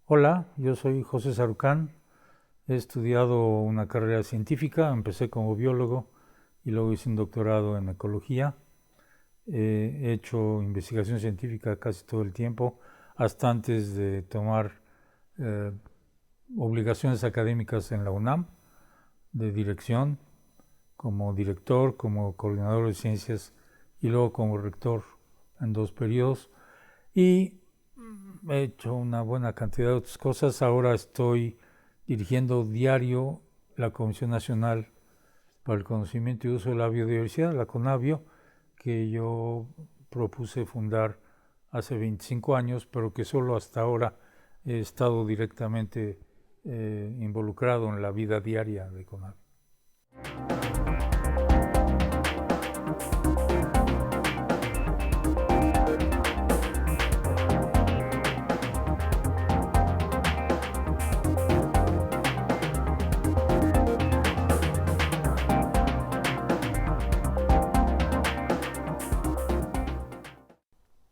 Hola, yo soy José Sarucán. He estudiado una carrera científica, empecé como biólogo y luego hice un doctorado en ecología. He hecho investigación científica casi todo el tiempo, hasta antes de tomar eh, obligaciones académicas en la UNAM, de dirección, como director, como coordinador de ciencias y luego como rector en 2 periodos. Y he hecho una buena cantidad de otras cosas. Ahora estoy dirigiendo diario la Comisión Nacional para el Conocimiento y Uso de la Biodiversidad, la CONABIO, que yo propuse fundar hace 25 años, pero que solo hasta ahora he estado directamente involucrado en la vida diaria de CONABIO.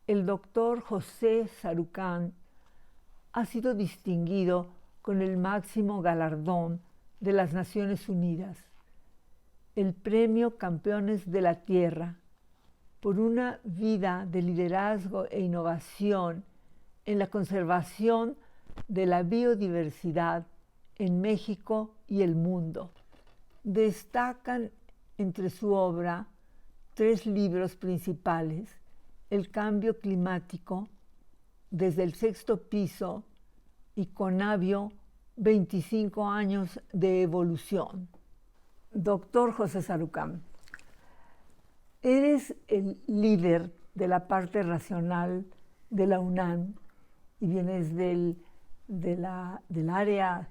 El doctor José Sarucán ha sido distinguido con el máximo galardón de las Naciones Unidas, el Premio Campeones de la Tierra, por una vida de liderazgo e innovación en la conservación de la biodiversidad en México y el mundo. Destacan entre su obra 3 libros principales: El cambio climático, Desde el sexto piso y Conabio, 25 años de evolución. Doctor José Sarucán, eres el líder de la parte racional de la UNAM y vienes del área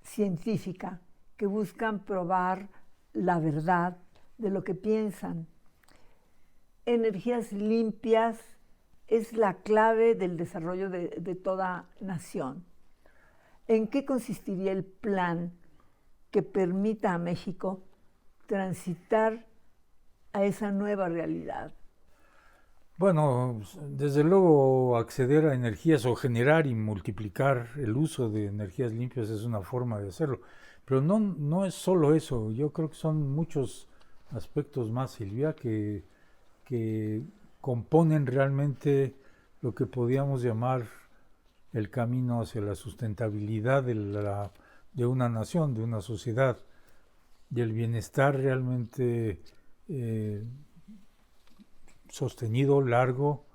científica que buscan probar la verdad de lo que piensan. Energías limpias es la clave del desarrollo de toda nación. ¿En qué consistiría el plan que permita a México transitar a esa nueva realidad? Bueno, desde luego acceder a energías o generar y multiplicar el uso de energías limpias es una forma de hacerlo. Pero no es solo eso, yo creo que son muchos aspectos más, Silvia, que componen realmente lo que podríamos llamar el camino hacia la sustentabilidad de una nación, de una sociedad, y el bienestar realmente sostenido, largo,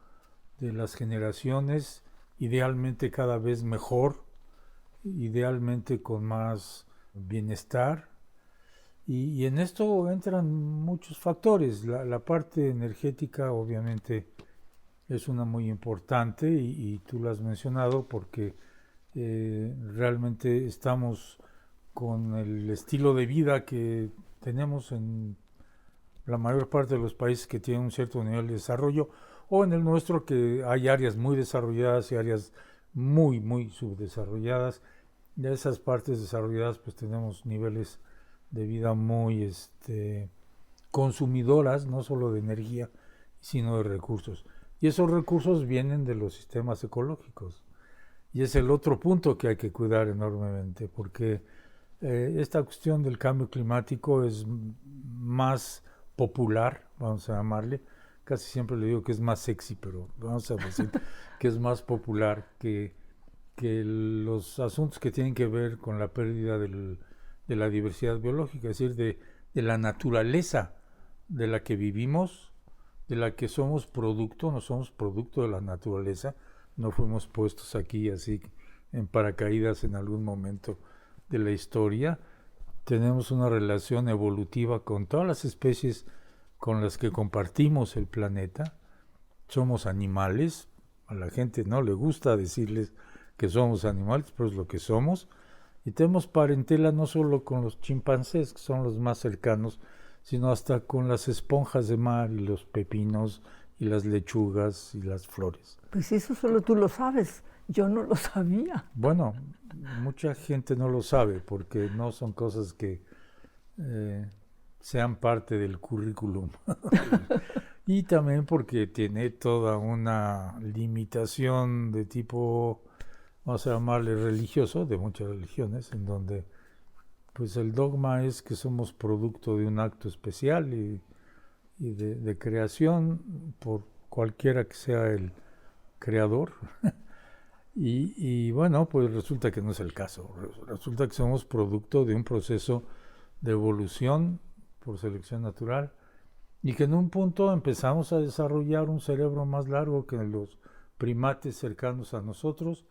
de las generaciones, idealmente cada vez mejor, idealmente con más bienestar. Y en esto entran muchos factores. La parte energética obviamente es una muy importante y tú lo has mencionado porque realmente estamos con el estilo de vida que tenemos en la mayor parte de los países que tienen un cierto nivel de desarrollo, o en el nuestro que hay áreas muy desarrolladas y áreas muy subdesarrolladas. De esas partes desarrolladas pues tenemos niveles de vida muy consumidoras, no solo de energía, sino de recursos. Y esos recursos vienen de los sistemas ecológicos. Y es el otro punto que hay que cuidar enormemente, porque esta cuestión del cambio climático es más popular, vamos a llamarle. Casi siempre le digo que es más sexy, pero vamos a decir que es más popular que los asuntos que tienen que ver con la pérdida de la diversidad biológica, es decir, de la naturaleza de la que vivimos, de la que somos producto. No somos producto de la naturaleza, no fuimos puestos aquí así en paracaídas en algún momento de la historia. Tenemos una relación evolutiva con todas las especies con las que compartimos el planeta. Somos animales, a la gente no le gusta decirles que somos animales, pero es lo que somos. Y tenemos parentela no solo con los chimpancés, que son los más cercanos, sino hasta con las esponjas de mar y los pepinos y las lechugas y las flores. Pues eso solo tú lo sabes, yo no lo sabía. Bueno, mucha gente no lo sabe porque no son cosas que sean parte del currículum. Y también porque tiene toda una limitación de tipo vamos a llamarle religioso, de muchas religiones, en donde pues el dogma es que somos producto de un acto especial y de creación por cualquiera que sea el creador. Y bueno, pues resulta que no es el caso. Resulta que somos producto de un proceso de evolución por selección natural y que en un punto empezamos a desarrollar un cerebro más largo que los primates cercanos a nosotros,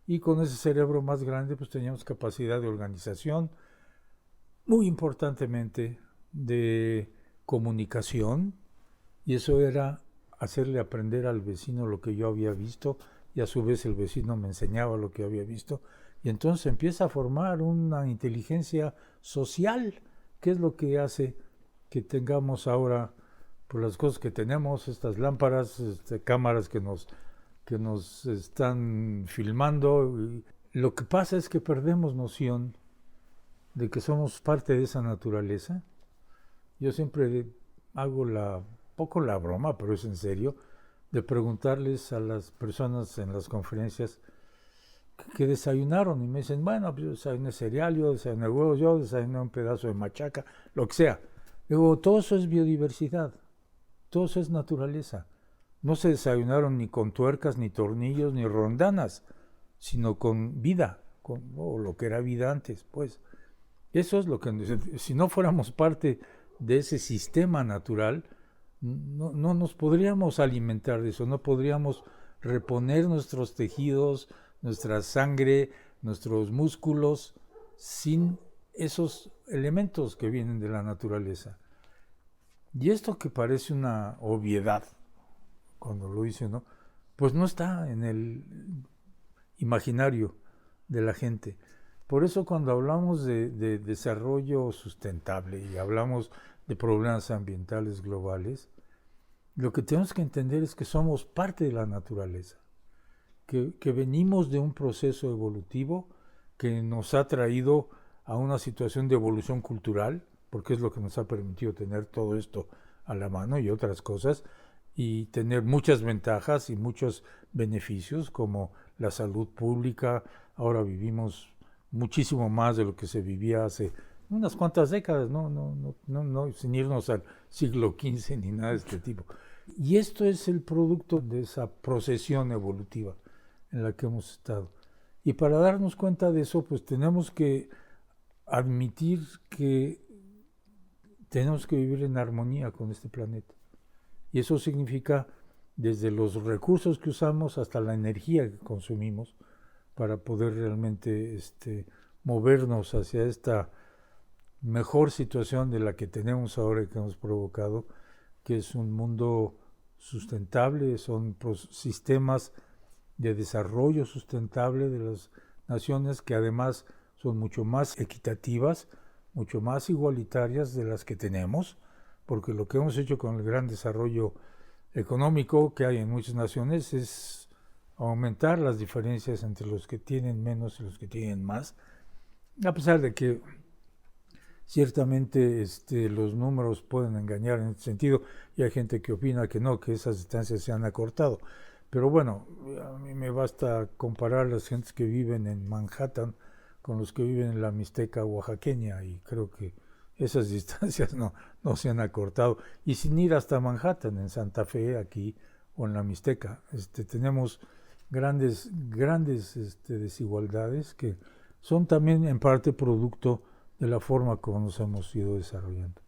y con ese cerebro más grande pues teníamos capacidad de organización, muy importantemente de comunicación, y eso era hacerle aprender al vecino lo que yo había visto, y a su vez el vecino me enseñaba lo que había visto, y entonces empieza a formar una inteligencia social, que es lo que hace que tengamos ahora por las cosas que tenemos, estas lámparas, cámaras que nos están filmando. Y lo que pasa es que perdemos noción de que somos parte de esa naturaleza. Yo siempre hago poco la broma, pero es en serio, de preguntarles a las personas en las conferencias que desayunaron, y me dicen, bueno, pues yo desayuné cereal, yo desayuné huevos, yo desayuné un pedazo de machaca, lo que sea. Digo, todo eso es biodiversidad, todo eso es naturaleza. No se desayunaron ni con tuercas, ni tornillos, ni rondanas, sino con vida, o lo que era vida antes, pues. Eso es lo que, si no fuéramos parte de ese sistema natural, no nos podríamos alimentar de eso, no podríamos reponer nuestros tejidos, nuestra sangre, nuestros músculos, sin esos elementos que vienen de la naturaleza. Y esto que parece una obviedad, cuando lo dice, ¿no? Pues no está en el imaginario de la gente. Por eso cuando hablamos de desarrollo sustentable y hablamos de problemas ambientales globales, lo que tenemos que entender es que somos parte de la naturaleza, que venimos de un proceso evolutivo que nos ha traído a una situación de evolución cultural, porque es lo que nos ha permitido tener todo esto a la mano y otras cosas, y tener muchas ventajas y muchos beneficios como la salud pública. Ahora vivimos muchísimo más de lo que se vivía hace unas cuantas décadas, no, sin irnos al siglo XV ni nada de este tipo. Y esto es el producto de esa procesión evolutiva en la que hemos estado. Y para darnos cuenta de eso, pues tenemos que admitir que tenemos que vivir en armonía con este planeta. Y eso significa desde los recursos que usamos hasta la energía que consumimos para poder realmente movernos hacia esta mejor situación de la que tenemos ahora y que hemos provocado, que es un mundo sustentable, son sistemas de desarrollo sustentable de las naciones que además son mucho más equitativas, mucho más igualitarias de las que tenemos, porque lo que hemos hecho con el gran desarrollo económico que hay en muchas naciones es aumentar las diferencias entre los que tienen menos y los que tienen más, a pesar de que ciertamente los números pueden engañar en este sentido, y hay gente que opina que no, que esas distancias se han acortado. Pero bueno, a mí me basta comparar las gentes que viven en Manhattan con los que viven en la Mixteca oaxaqueña, y creo que esas distancias no se han acortado. Y sin ir hasta Manhattan, en Santa Fe, aquí, o en la Mixteca, tenemos grandes desigualdades que son también en parte producto de la forma como nos hemos ido desarrollando.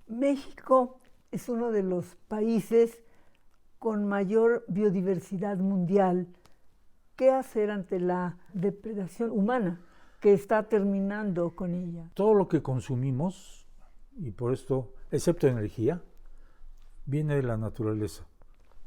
México es uno de los países con mayor biodiversidad mundial. ¿Qué hacer ante la depredación humana que está terminando con ella? Todo lo que consumimos, y por esto, excepto energía, viene de la naturaleza.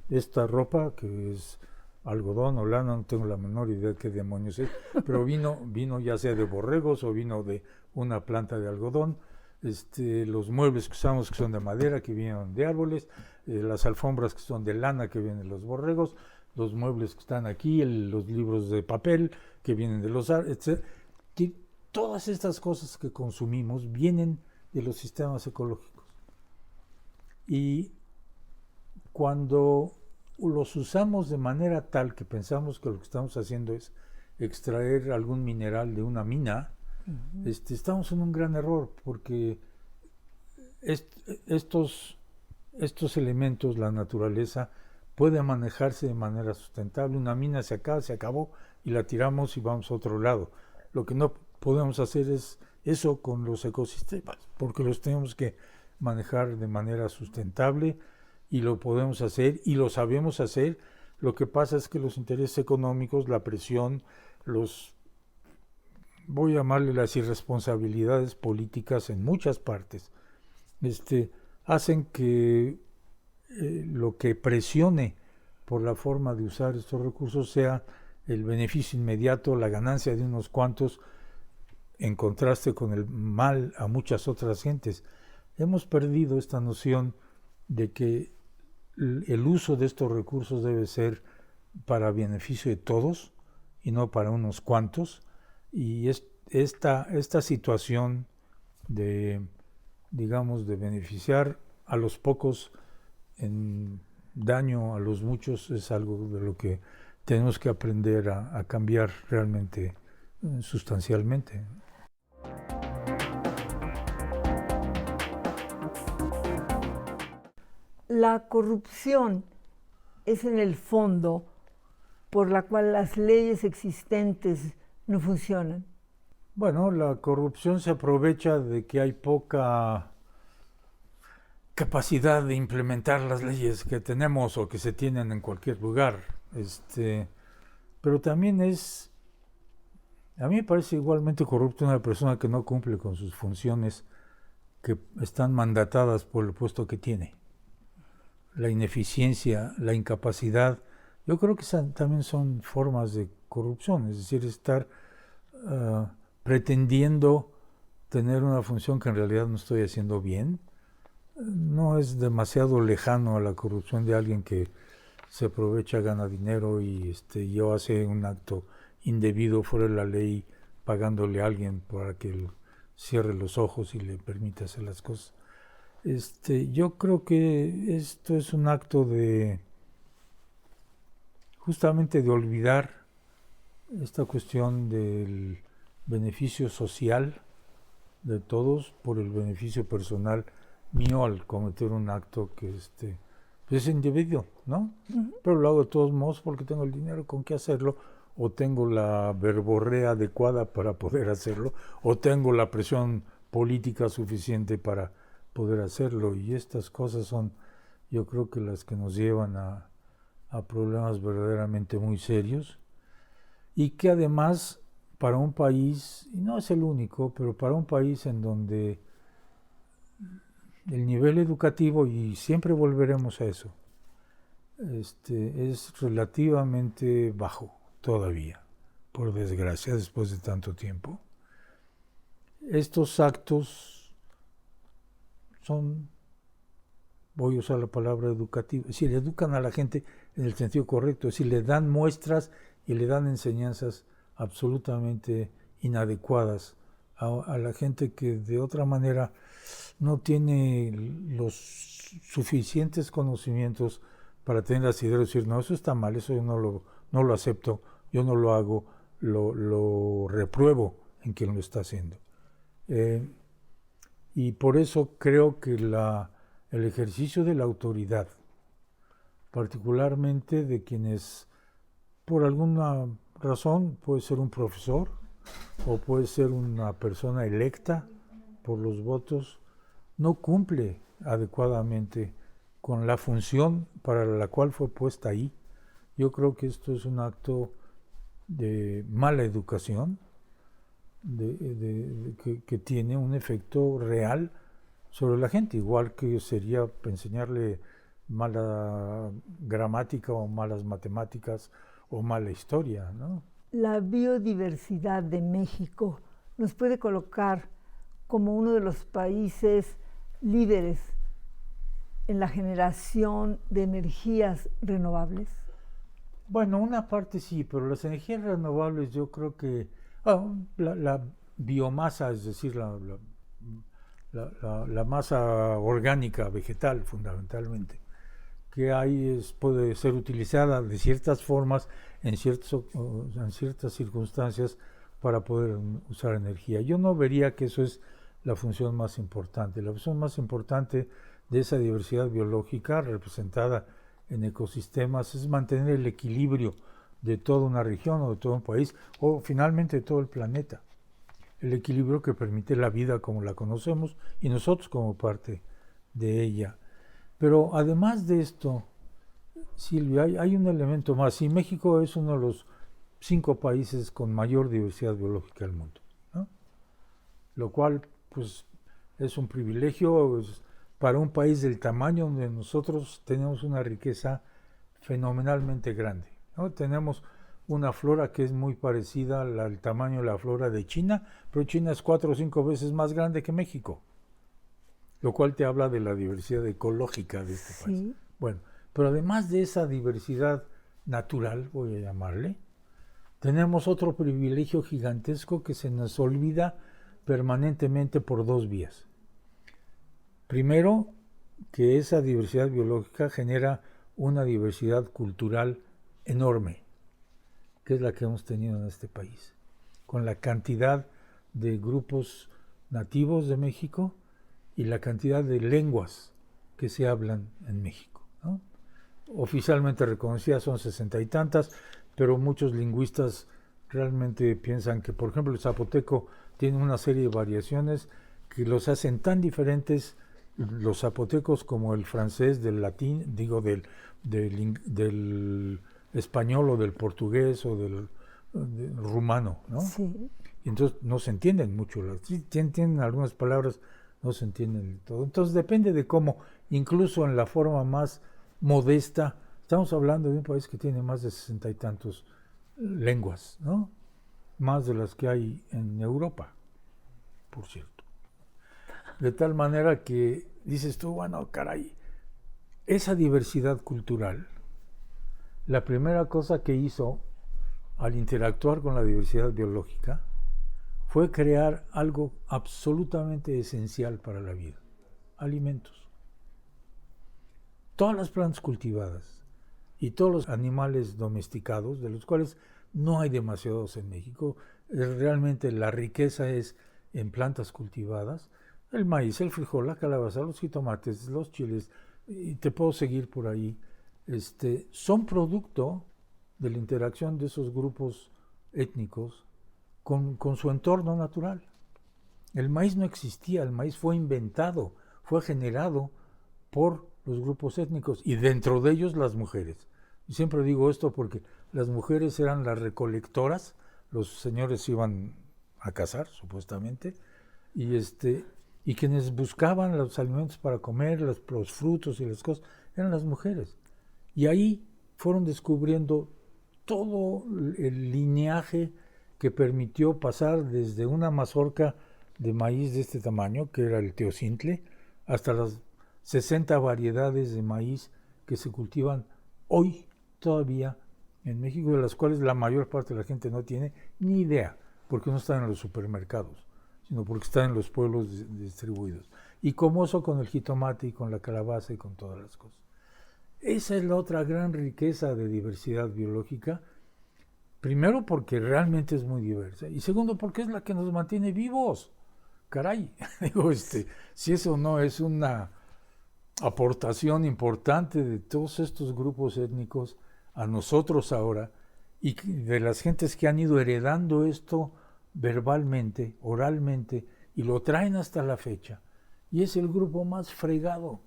Esta ropa, que es algodón o lana, no tengo la menor idea de qué demonios es, pero vino ya sea de borregos o vino de una planta de algodón. Los muebles que usamos, que son de madera, que vienen de árboles, las alfombras que son de lana, que vienen de los borregos, los muebles que están aquí, los libros de papel que vienen de los árboles, etc. Que todas estas cosas que consumimos vienen de los sistemas ecológicos. Y cuando los usamos de manera tal que pensamos que lo que estamos haciendo es extraer algún mineral de una mina, estamos en un gran error, porque estos elementos, la naturaleza, puede manejarse de manera sustentable. Una mina se acabó y la tiramos y vamos a otro lado. Lo que no podemos hacer es eso con los ecosistemas, porque los tenemos que manejar de manera sustentable, y lo podemos hacer y lo sabemos hacer. Lo que pasa es que los intereses económicos, la presión, voy a llamarle las irresponsabilidades políticas en muchas partes, hacen que lo que presione por la forma de usar estos recursos sea el beneficio inmediato, la ganancia de unos cuantos, en contraste con el mal a muchas otras gentes. Hemos perdido esta noción de que el uso de estos recursos debe ser para beneficio de todos y no para unos cuantos, y esta situación de, digamos, de beneficiar a los pocos en daño a los muchos es algo de lo que tenemos que aprender a cambiar realmente, sustancialmente. La corrupción es en el fondo por la cual las leyes existentes no funcionan. Bueno, la corrupción se aprovecha de que hay poca capacidad de implementar las leyes que tenemos o que se tienen en cualquier lugar. Pero también a mí me parece igualmente corrupta una persona que no cumple con sus funciones que están mandatadas por el puesto que tiene. La ineficiencia, la incapacidad, yo creo que también son formas de corrupción, es decir, estar pretendiendo tener una función que en realidad no estoy haciendo bien. No es demasiado lejano a la corrupción de alguien que se aprovecha, gana dinero y hace un acto indebido fuera de la ley, pagándole a alguien para que él cierre los ojos y le permita hacer las cosas. Yo creo que esto es un acto justamente de olvidar esta cuestión del beneficio social de todos por el beneficio personal mío al cometer un acto que es individuo, ¿no? Pero lo hago de todos modos porque tengo el dinero con qué hacerlo, o tengo la verborrea adecuada para poder hacerlo, o tengo la presión política suficiente para poder hacerlo, y estas cosas son, yo creo que las que nos llevan a problemas verdaderamente muy serios, y que además para un país, y no es el único, pero para un país en donde el nivel educativo, y siempre volveremos a eso, es relativamente bajo todavía, por desgracia, después de tanto tiempo. Estos actos son, voy a usar la palabra educativo, es decir, educan a la gente en el sentido correcto, es decir, le dan muestras y le dan enseñanzas absolutamente inadecuadas a la gente que de otra manera no tiene los suficientes conocimientos para tener las ideas de decir, no, eso está mal, eso yo no lo acepto, yo no lo hago, lo repruebo en quien lo está haciendo. Y por eso creo que el ejercicio de la autoridad, particularmente de quienes por alguna razón, puede ser un profesor o puede ser una persona electa por los votos, no cumple adecuadamente con la función para la cual fue puesta ahí. Yo creo que esto es un acto de mala educación, que tiene un efecto real sobre la gente, igual que sería enseñarle mala gramática o malas matemáticas o mala historia, ¿no? La biodiversidad de México nos puede colocar como uno de los países líderes en la generación de energías renovables. Bueno, una parte sí, pero las energías renovables yo creo que la biomasa, es decir, la masa orgánica vegetal fundamentalmente, que hay puede ser utilizada de ciertas formas en ciertas circunstancias para poder usar energía. Yo no vería que eso es la función más importante. La función más importante de esa diversidad biológica representada en ecosistemas es mantener el equilibrio de toda una región o de todo un país o finalmente de todo el planeta. El equilibrio que permite la vida como la conocemos y nosotros como parte de ella. Pero además de esto, Silvia, hay un elemento más, y México es uno de los 5 países con mayor diversidad biológica del mundo, ¿no? Lo cual pues es un privilegio para un país del tamaño donde nosotros tenemos una riqueza fenomenalmente grande, ¿no? Tenemos una flora que es muy parecida al tamaño de la flora de China, pero China es 4 o 5 veces más grande que México, lo cual te habla de la diversidad ecológica de este país. Bueno, pero además de esa diversidad natural, voy a llamarle, tenemos otro privilegio gigantesco que se nos olvida permanentemente por 2 vías. Primero, que esa diversidad biológica genera una diversidad cultural enorme, que es la que hemos tenido en este país, con la cantidad de grupos nativos de México y la cantidad de lenguas que se hablan en México, ¿no? Oficialmente reconocidas son 60 y tantas, pero muchos lingüistas realmente piensan que, por ejemplo, el zapoteco tiene una serie de variaciones que los hacen tan diferentes los zapotecos como el francés del latín, digo, del español o del portugués o del rumano, ¿no? Sí. Y entonces no se entienden mucho, sí entienden algunas palabras, no se entienden del todo. Entonces depende de cómo, incluso en la forma más modesta, estamos hablando de un país que tiene más de 60 y tantos lenguas, ¿no? Más de las que hay en Europa, por cierto. De tal manera que dices tú, bueno, caray, esa diversidad cultural, la primera cosa que hizo al interactuar con la diversidad biológica fue crear algo absolutamente esencial para la vida: alimentos. Todas las plantas cultivadas y todos los animales domesticados, de los cuales no hay demasiados en México, realmente la riqueza es en plantas cultivadas, el maíz, el frijol, la calabaza, los jitomates, los chiles, y te puedo seguir por ahí, son producto de la interacción de esos grupos étnicos con su entorno natural. El maíz no existía, el maíz fue inventado, fue generado por los grupos étnicos y dentro de ellos las mujeres. Y siempre digo esto porque las mujeres eran las recolectoras, los señores iban a cazar, supuestamente, y quienes buscaban los alimentos para comer, los frutos y las cosas, eran las mujeres. Y ahí fueron descubriendo todo el lineaje que permitió pasar desde una mazorca de maíz de este tamaño, que era el teocintle, hasta las 60 variedades de maíz que se cultivan hoy todavía en México, de las cuales la mayor parte de la gente no tiene ni idea, porque no están en los supermercados, sino porque están en los pueblos distribuidos. Y como eso con el jitomate y con la calabaza y con todas las cosas. Esa es la otra gran riqueza de diversidad biológica. Primero, porque realmente es muy diversa. Y segundo, porque es la que nos mantiene vivos. Caray, digo, si eso no es una aportación importante de todos estos grupos étnicos a nosotros ahora, y de las gentes que han ido heredando esto verbalmente, oralmente, y lo traen hasta la fecha. Y es el grupo más fregado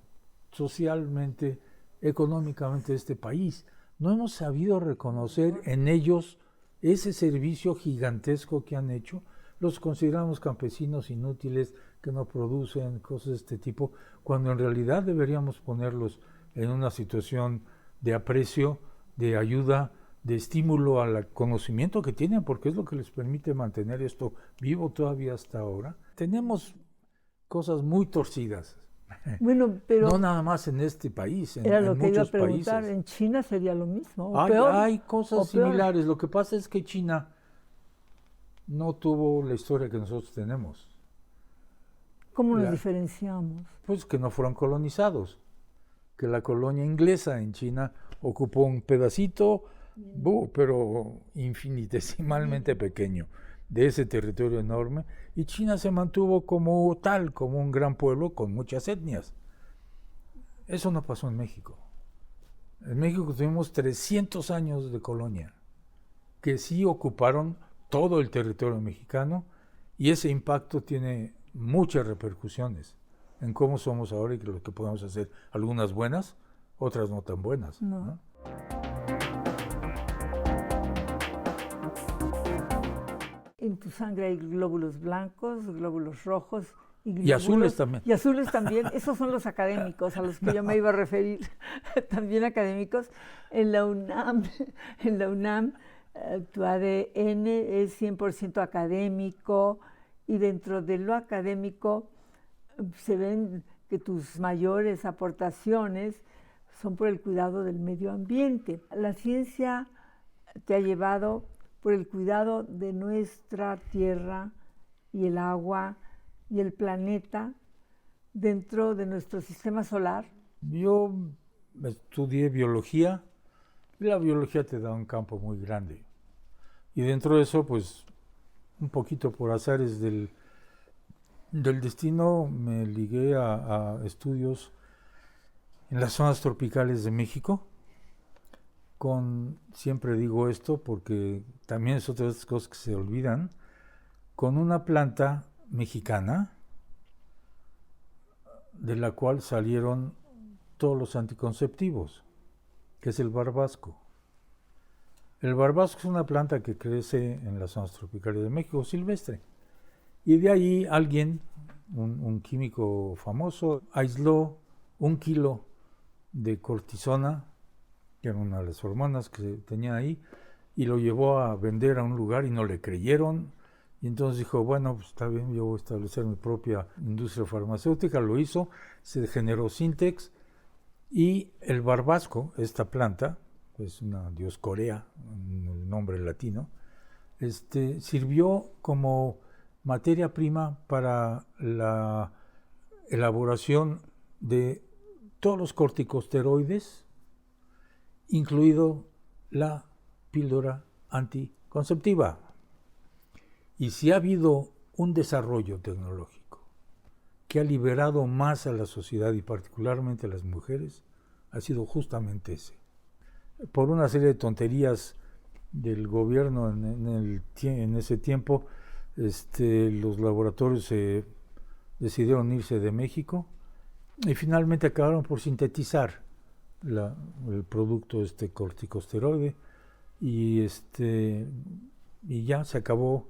socialmente, económicamente de este país. No hemos sabido reconocer en ellos ese servicio gigantesco que han hecho. Los consideramos campesinos inútiles que no producen cosas de este tipo, cuando en realidad deberíamos ponerlos en una situación de aprecio, de ayuda, de estímulo al conocimiento que tienen, porque es lo que les permite mantener esto vivo todavía hasta ahora. Tenemos cosas muy torcidas. Bueno, pero no nada más en este país, era lo en que iba a muchos preguntar. países. En China sería lo mismo, o peor. Hay cosas o peor. similares. Lo que pasa es que China no tuvo la historia que nosotros tenemos. ¿Cómo nos diferenciamos? Pues que no fueron colonizados, que la colonia inglesa en China ocupó un pedacito, pero infinitesimalmente pequeño, de ese territorio enorme, y China se mantuvo como tal, como un gran pueblo con muchas etnias. Eso no pasó en México. En México tuvimos 300 años de colonia, que sí ocuparon todo el territorio mexicano, y ese impacto tiene muchas repercusiones en cómo somos ahora y lo que podemos hacer. Algunas buenas, otras no tan buenas. ¿No? En tu sangre hay glóbulos blancos, glóbulos rojos y azules también. Y azules también. Esos son los académicos a los que yo me iba a referir. También académicos. En la UNAM, tu ADN es 100% académico, y dentro de lo académico se ven que tus mayores aportaciones son por el cuidado del medio ambiente. La ciencia te ha llevado por el cuidado de nuestra tierra y el agua y el planeta dentro de nuestro sistema solar. Yo estudié biología, y la biología te da un campo muy grande. Y dentro de eso, pues, un poquito por azares del destino, me ligué a estudios en las zonas tropicales de México. Siempre digo esto porque también es otra de las cosas que se olvidan, con una planta mexicana de la cual salieron todos los anticonceptivos, que es el barbasco. El barbasco es una planta que crece en las zonas tropicales de México, silvestre. Y de ahí alguien, un químico famoso, aisló 1 kilo de cortisona, que era una de las hormonas que tenía ahí, y lo llevó a vender a un lugar y no le creyeron. Y entonces dijo, bueno, pues está bien, yo voy a establecer mi propia industria farmacéutica. Lo hizo, se generó Sintex, y el barbasco, esta planta, es una dioscorea, en el nombre latino, sirvió como materia prima para la elaboración de todos los corticosteroides, incluido la píldora anticonceptiva. Y si ha habido un desarrollo tecnológico que ha liberado más a la sociedad y particularmente a las mujeres, ha sido justamente ese. Por una serie de tonterías del gobierno en ese tiempo, los laboratorios decidieron irse de México y finalmente acabaron por sintetizar el producto corticosteroide y ya se acabó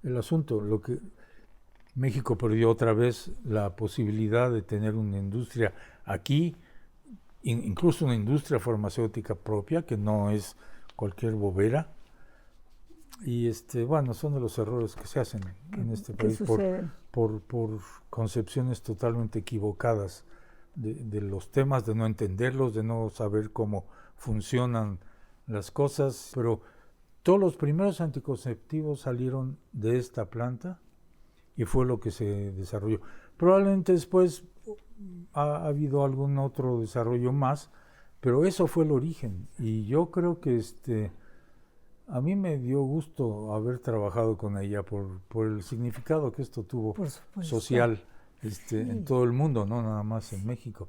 el asunto. México perdió otra vez la posibilidad de tener una industria aquí, incluso una industria farmacéutica propia, que no es cualquier bobera. Y bueno, son de los errores que se hacen en este país por concepciones totalmente equivocadas de los temas, de no entenderlos, de no saber cómo funcionan las cosas. Pero todos los primeros anticonceptivos salieron de esta planta y fue lo que se desarrolló. Probablemente después ha habido algún otro desarrollo más, pero eso fue el origen. Y yo creo que a mí me dio gusto haber trabajado con ella por el significado que esto tuvo social en todo el mundo, no nada más en México.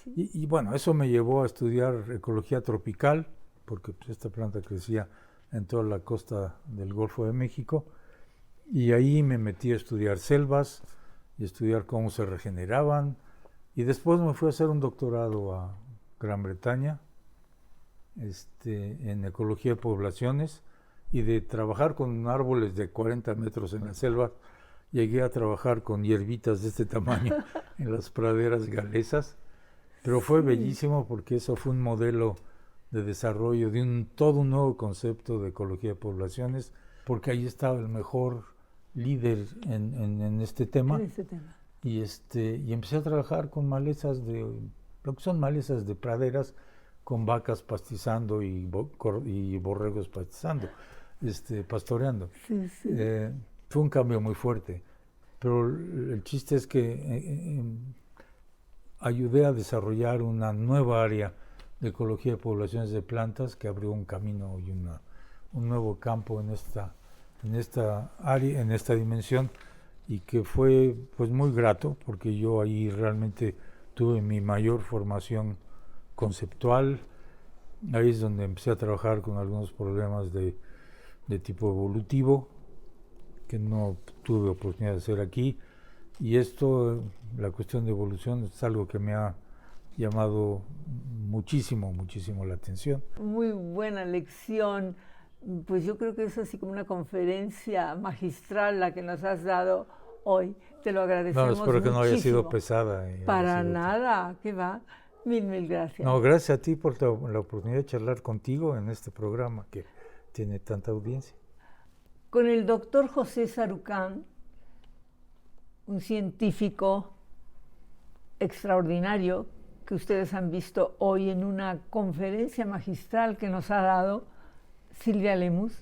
Sí. Y bueno, eso me llevó a estudiar ecología tropical, porque pues, esta planta crecía en toda la costa del Golfo de México, y ahí me metí a estudiar selvas y estudiar cómo se regeneraban, y después me fui a hacer un doctorado a Gran Bretaña, en ecología de poblaciones, y de trabajar con árboles de 40 metros en la selva, llegué a trabajar con hierbitas de este tamaño en las praderas galesas, pero fue bellísimo porque eso fue un modelo de desarrollo de todo un nuevo concepto de ecología de poblaciones, porque ahí estaba el mejor líder en este tema. Y empecé a trabajar con malezas lo que son malezas de praderas, con vacas pastizando y borregos pastizando, pastoreando. Sí, sí. Fue un cambio muy fuerte, pero el chiste es que ayudé a desarrollar una nueva área de ecología de poblaciones de plantas que abrió un camino y un nuevo campo en esta área, en esta dimensión, y que fue pues muy grato porque yo ahí realmente tuve mi mayor formación conceptual. Ahí es donde empecé a trabajar con algunos problemas de tipo evolutivo que no tuve oportunidad de hacer aquí, y esto, la cuestión de evolución, es algo que me ha llamado muchísimo la atención. Muy buena lección. Pues yo creo que es así como una conferencia magistral la que nos has dado hoy. Te lo agradecemos No, espero que muchísimo. no haya sido pesada. Para nada, ¿qué va? Mil gracias. No, gracias a ti por la oportunidad de charlar contigo en este programa que tiene tanta audiencia. Con el doctor José Sarucán, un científico extraordinario que ustedes han visto hoy en una conferencia magistral que nos ha dado Silvia Lemus.